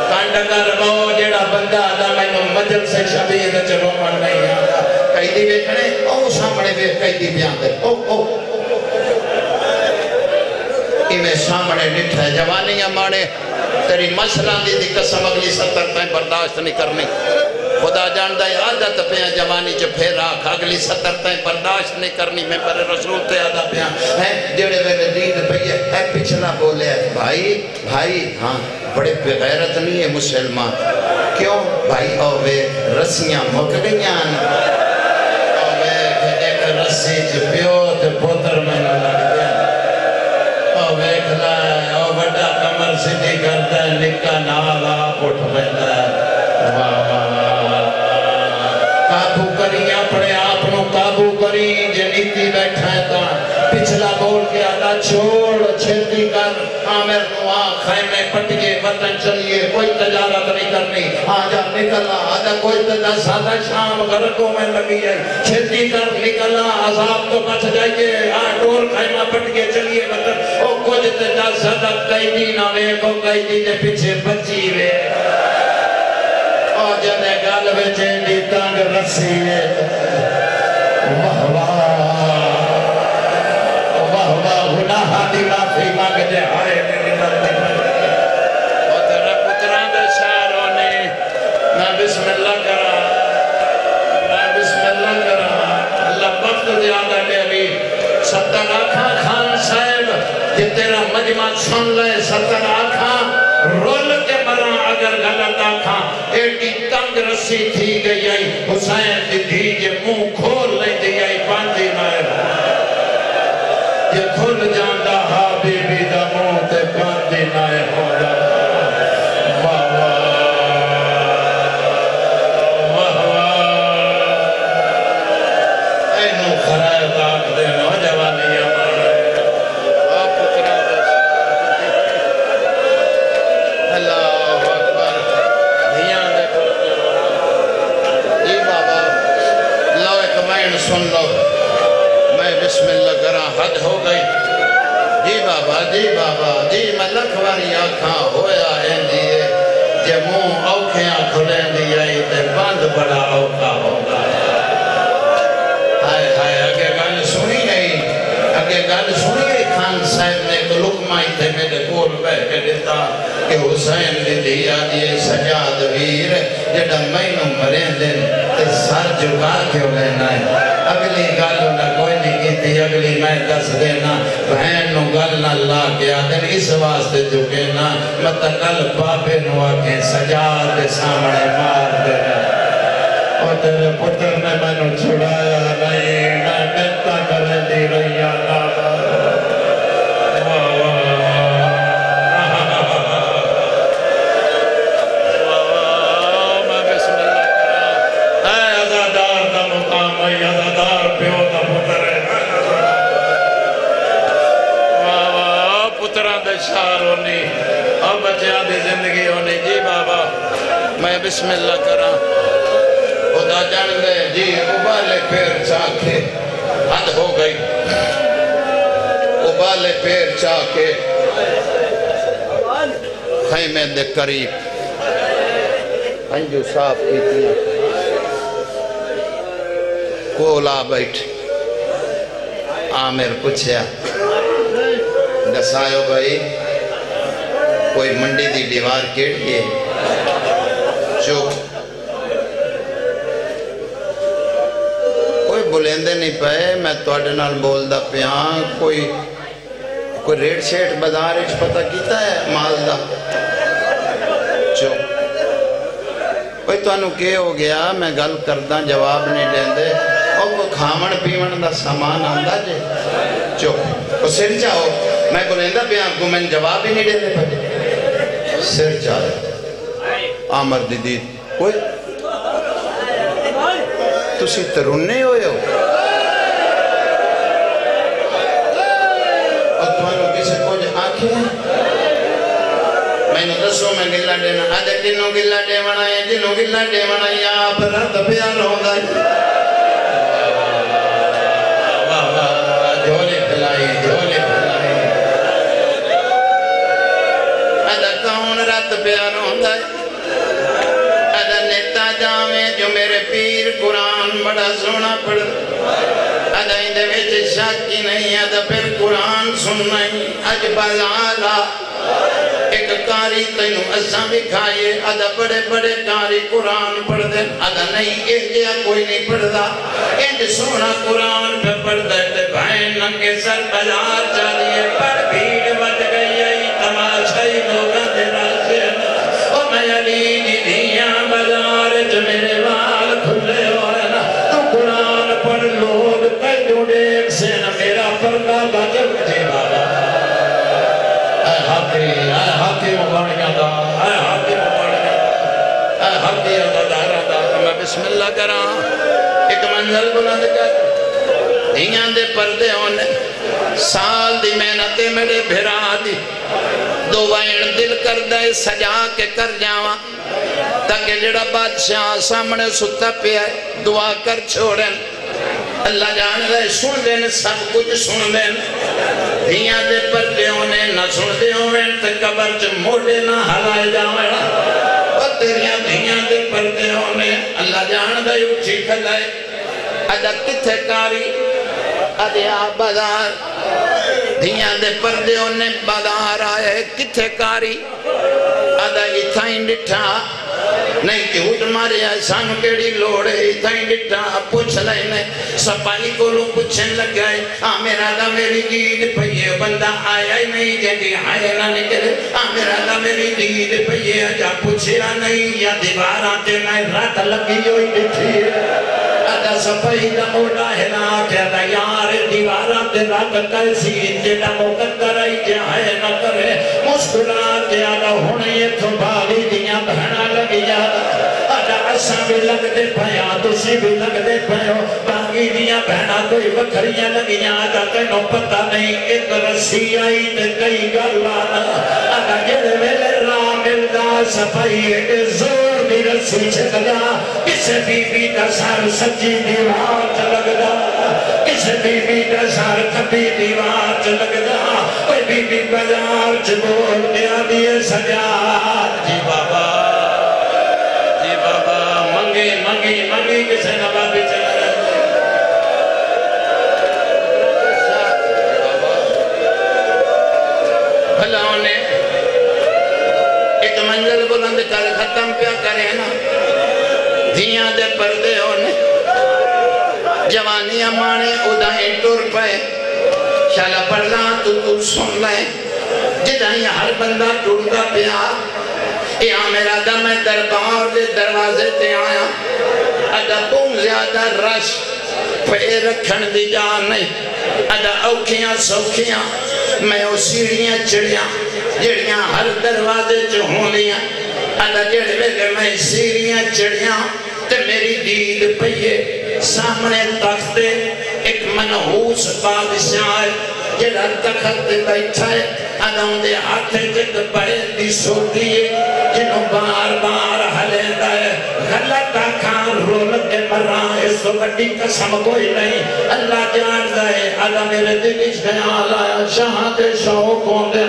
[SPEAKER 1] کانڈگر وہ جیڑا بندہ آدھا میں نو مجل سے شبیر چلو من نہیں آدھا قیدی بیٹھنے او سامنے بے قیدی بیان دے او میں سامنے نٹھا ہے جوانیاں مانے تیری مشران دی قسم اگلی 70 تائیں برداشت نہیں کرنی خدا جاندہ ہے عادت پیاں جوانی جو پھر آکھ اگلی 70 تائیں برداشت نہیں کرنی میں پر رسول تے آدھا پیاں ہے جڑے میرے دین پہیے ہے پچھلا بولے بھائی ہاں بڑے بغیرت نہیں ہے مسلمان کیوں بھائی اوے رسیاں مک گئیاں اوے ایک رسی جپیو تے پوتر میں نہ لگ گیا اوے کھلا ہے او بڑا کمر سیدھی کرتا ہے نکا نالا اٹھ بیتا ہے قابو کری اپنے آپنوں قابو کری جنیتی بیٹھا ہے تا پچھلا بول کے آدھا چھوڑ چھتی کر آمیر نواں خیمے پٹکے وطن چلیے کوئی تجارت نہیں کرنی آجا نکلا آدھا کوئی تجارت سادہ شام گرکوں میں لگی ہے چھتی کر نکلا عذاب تو بچ جائیے ڈور خیمہ پٹکے چلیے وطن او کچھ تجارت سادہ قیدی نہ وے کو قیدی دے پیچھے بچی وے اور جنے گال ویچے دی تانگ رسی ہے واہ واہ گناہ دی معافی مانگ دے ہائے میری غلطی اور تیرے پتران دے شہروں نے میں بسم اللہ کرا اللہ وقت زیادہ میری 70 آنکھاں خان صاحب یہ تیرا مجمع سن لے 70 آنکھاں رول کے مراں اگر غلط آنکھاں ایٹی تنگ رسی تھی گئی آئی حسین دی دیجے منہ کھول لے دی آئی باندھی نائے یہ کھل جاندہ حبیبی دا منہ تے باندھی نائے ہوگا واہ اینو خرائے داک دے نوجوانی ہمارے آپ پترہ دے اللہ اکبر دھیان دے جی بابا لو ایک مین سن لو میں بسم اللہ کرا حد ہو گئی جی بابا جی میں لکھواری آنکھاں ہویا ہے دیئے جے منہ اوکھیاں کھلیں دیئے تے بند بڑا اوکھا ہوگا ہائے اگے گل سنی نہیں اگے گل سنی گئی خان صاحب نے ایک لکمائی تھے میرے کول بہ کے دیتا کہ حسین دی دیا دیئے سجاد ویر جڑا مینوں مرین دن تے سر جگا کیوں لینا ہے اگلی گالوں نہ کوئی نہیں کی تھی اگلی میں دس دینا بہن نو گل نہ لا گیا دن اس واسطے جھکے نا متقل پاپے نو آکیں سجاد دے سامنے مار دینا اور تیرے پتر نے میں نو چھڑایا نہیں میں بنتا کرے دی رہی اللہ شار ہونی اب بچیاں دی زندگی ہونی جی بابا میں بسم اللہ کرا خدا جان دے جی ابالے پیر چاکے حد ہو گئی ابالے پیر چاکے خیمے دے قریب انجو صاف کیتیاں کولا بیٹھ عامر پچھیا دسائیو بھائی کوئی منڈی دی دیوار کیٹ گئے چوک کوئی بلیندے نہیں پائے میں توڑے نال بول دا پیان کوئی ریٹ شیٹ بازار اچھ پتہ کیتا ہے مال دا چپ کوئی تو انہوں کیا ہو گیا میں گل کردہ جواب نہیں دیں دے اور کوئی کھامن پیمن دا سامان آندہ جے چپ وہ سر چاہو میں کو لیندہ بیان کو میں جواب ہی نہیں دیں دے پہلے سر چاہو آمر دیدید کوئی تسی ترنے ہوئے ہو اور تو انہوں کسی کچھ آنکھیں میں نے دسو میں گلہ دینا آجا کنوں گلہ دے منائے جنوں گلہ دے منائے آپ رات پیار ہوندہ جھولے پھلائی آجا کون رات پیار ہوندہ آجا نیتا جامے جو میرے پیر قرآن بڑا سونا پڑھ آجا اندھے ویچے شاکی نہیں آجا پھر قرآن سننائی آج بازالا ایک کاری تینوں اساں بھی کھائیے آدھا بڑے بڑے کاری قرآن پڑھ دیں آدھا نہیں ایجیا کوئی نہیں پڑھ دا انج سونا قرآن پہ پڑھ دے تے بھائیں ننگے سر بازار چالیے پر بھیڑ بٹ گئی ہے تماشائی لوگا دے راسے او میں علی دیاں بازار جو میرے وال کھلے ہوئے نا تو قرآن پڑھ لوگ کجو دیکھ سے نا میرا پردہ بجر جی بابا حاکم بڑھیا دا حاکم بڑھیا دا حاکم دارا دا میں بسم اللہ کراں ایک منزل بلند کر دھیاں دے پردے ہونے سال دی محنتے میرے بھرا دی دو وائن دل کر دے سجا کے کر جاواں تاکہ جڑا بادشاہ سامنے ستا پہ آئے دعا کر چھوڑیں اللہ جان دے سن دیں سب کچھ سن دیں دھیاں دے پردے ہونے نہ سن دے ہوئے تے قبر چ موڑے نہ ہلائے جاویں اور تیریاں دھیاں دے پردے ہونے اللہ جان دے اٹھی کھلائے ادا کتھے کاری ادیا بازار دھیاں دے پردے ہونے بازار آئے کتھے کاری ادا اتھائیں ڈٹھا نہیں کہ اٹھ مارے سانو کیڑی لوڑے اتھائیں ڈٹھا پوچھ لینے سپائی کو لو پوچھن لگ گئے میرا دا میری دید پہیے بندہ آیا ہی نہیں جیدی آئے نہ نکلے میرا دا میری دید پہیے جا پوچھیا نہیں یا دیواران تے میں رات لگی ہوئی ڈٹھی ادا سپائی دا موڑا ہلا کیا دا یار دیواران تے رات کیسی جیدہ مقدر آئی جائے نہ کرے مسکرا کے آدھا ہونے یہ تو بھاگی دیاں بہنا لگی جاتا آدھا اساں بھی لگ دے پایا تسی بھی لگ دے پایا باقی دیاں بہنا کوئی وکھریاں لگیاں آدھا کہنو پتہ نہیں ایک رسی آئی تے کئی گلانا آدھا جڑے ویلے راہ ملدا صفائی زور بھی رسی چھکدا کسے بی بی دا سار سجی دیوار لگدا کسے بی بی دا سار کبھی دیوار لگدا کوئی بی بی بازار چ بول دیا دیے سجا جی بابا منگی کسے نوابی چلا رہا بھلاؤں نے ایک منزل بلند کر ختم پیا کرے نا دھیاں دے پردے ہونے جوانیاں مانے ادھائیں ٹور پائے شالا پڑھنا تو سن لائے جدائیں ہر بندہ ٹوڑتا پیا یا میرا دا میں دربار دے دروازے تے آیا ادا تم زیادہ رش پہ رکھن دی جان نہیں ادا اوکھیاں سوکھیاں میں او سیڑیاں چڑیاں جڑیاں ہر دروازے چ ہونیاں ادا جڑے ویلے میں سیڑیاں چڑیاں تے میری دید پئیے سامنے تختے ایک منحوس بادشاہ جڑا تخت بیٹھا ہے اداؤں دے ہاتھے جد بڑے دی سوٹی ہے جنہوں بار بار ہلیندہ ہے غلطہ کھان رول کے مران اس تو بڑی قسم کوئی نہیں اللہ جان دائے اللہ میرے دلی خیال آیا شاہد شوق ہوندے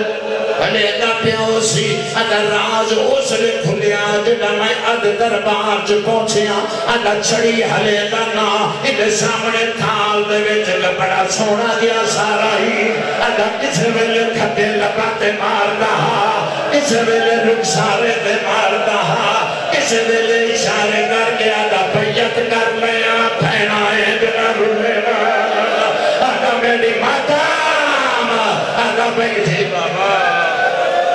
[SPEAKER 1] ہلیندہ پیاؤ سی اگر راز اس لے کھلیا جڑا میں اد دربار جو پہنچیا اگر چھڑی ہلیندہ نا انہیں سامنے تھال دے ویچے بڑا سونا دیا سارا ہی اگر کس ویلے کھتے لباتے مار دہا کس ویلے رکسارے دے مار دہا کس ویلے اشارے کر کے آدھا بیعت کر لیا پھینا ہے جنا رولینا آدھا میری ماتام آدھا بیٹھی بابا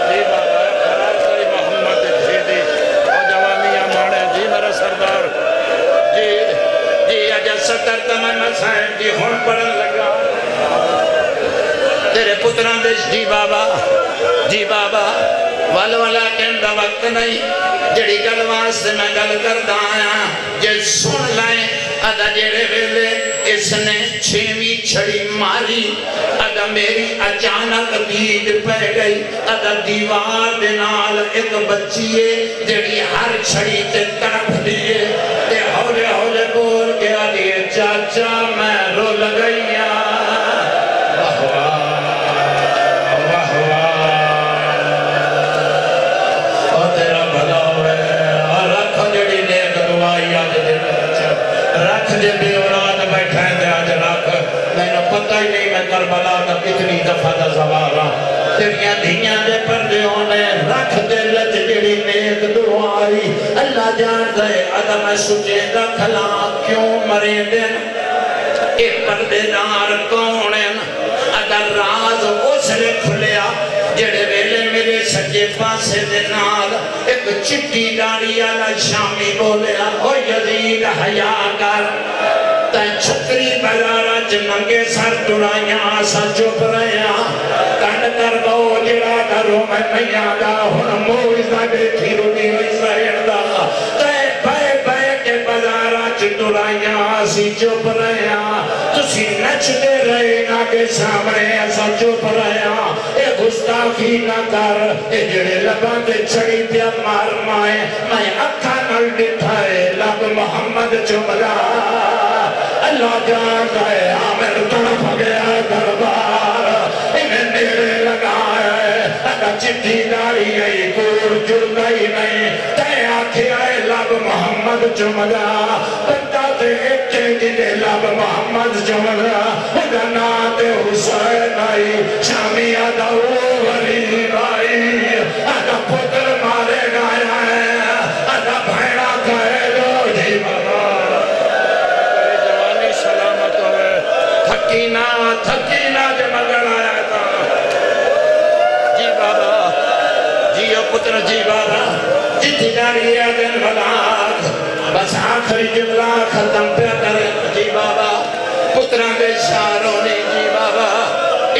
[SPEAKER 1] جی بابا خراج محمد جیدی جی ہون پڑھن لگا تیرے پتران دے جی بابا والا کہندہ وقت نہیں جڑی گل واسطے میں گل کردہ آیا جے سن لائیں ادا جڑے ویلے اس نے چھویں چھڑی ماری ادا میری اچانک بید پہ گئی ادا دیوار دنال ایک بچی ہے جڑی ہر چھڑی تے تڑپ دیئے تے ہولے بول کے آلیے چاچا میں رو لگئیا کربلا کا کتنی دفعہ دا زوارا تیریاں دھیاں دے پردے ہونے رکھ دے لج جڑی نیک دعائی اللہ جان دے ادا میں سجے دا کھلا کیوں مرے دن اے پردے دار کونن ادا راز اس لے کھلیا جڑے ویلے میرے سجے پاسے دے نال ایک چٹی داڑی آلا شامی بولیا او یزید حیا کر تائیں چھتری بلارا جنگے سر دڑائیاں آسا چپ رہیا کنڈ کر باؤ جڑا کرو میں میاں دا ہن موزہ دیکھی روٹی ہوئی سہر دا تائیں بے کے بلارا دڑائیاں آسی چپ رہیا تسی نچ دے رہے نا کے سامنے آسا چپ رہیا اے گستاخی نہ کر اے جڑے لبان دے چھڑی پیا مار مائیں میں اکھا نل ڈٹھائے لب محمد چملا اللہ جان دائے آمیر تڑپ گیا دربار انہیں میرے لگائے اگر چٹھی داری گئی کور جڑ گئی نہیں تے آکھے آئے لب محمد جملہ بندہ تے اٹھے جنہیں لب محمد جملہ اگر ناتے حسین آئی شامی آدھا ولی آئی اگر پتر مارے گایا ہے اگر بھیڑا کہے دو جی بابا تھکینا جے مگر آیا تھا جی بابا جی پتر جی بابا جتنی داری دن بلاک بس آخری جملہ ختم پہ کرے جی بابا پتران دے شاروں نے جی بابا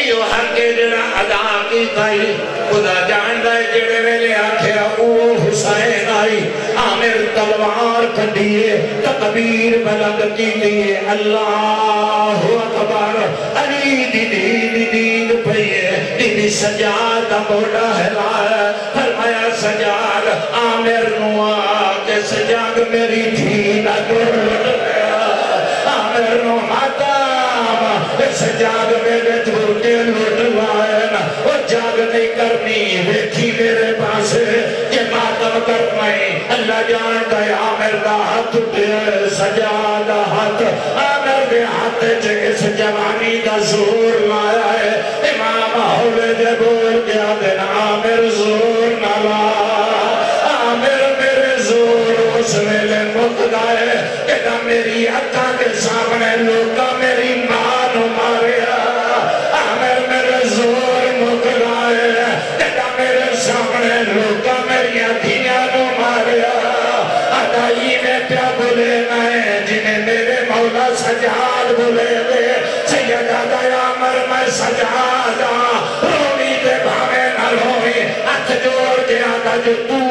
[SPEAKER 1] ایو حق جڑا ادا کی تائی خدا جان دائے جڑے ویلے آکھے او حسین آئی آمیر تلوار کھڑیے تکبیر بلند کی دیئے اللہ اکبر علی دید پہیے دیدی سجاد موڑا ہے فرمایا سجاد آمیر نوا کے سجاد میری تھی نہ گرد آمیر نوا سجاد میرے دور کے لوٹوائن وہ جاگ نہیں کرنی ویکھی میرے پاس یہ ماتم کرنائی اللہ جان دے آمیر دا ہاتھ اٹھے سجاد ہاتھ آمیر دے ہاتھ چھے اس جوانی دا زور لایا ہے امام حولے دے بول گیا دن آمیر زور نہ لا آمیر میرے زور اس ویلے مقدائے کہ نہ میری اکھا کے سامنے لوگا میری مانو ماریا آمیر میرے زور مقدائے کہ نہ میرے سامنے لوگا میری دھیاں نو ماریا ادائی میں پیا بولے نائے جنہیں میرے مولا سجاد بولے دے سیدہ دیا مر میں سجادہ رومی دے بھامے نہ رومی ہاتھ جوڑ کے آدھا جو تو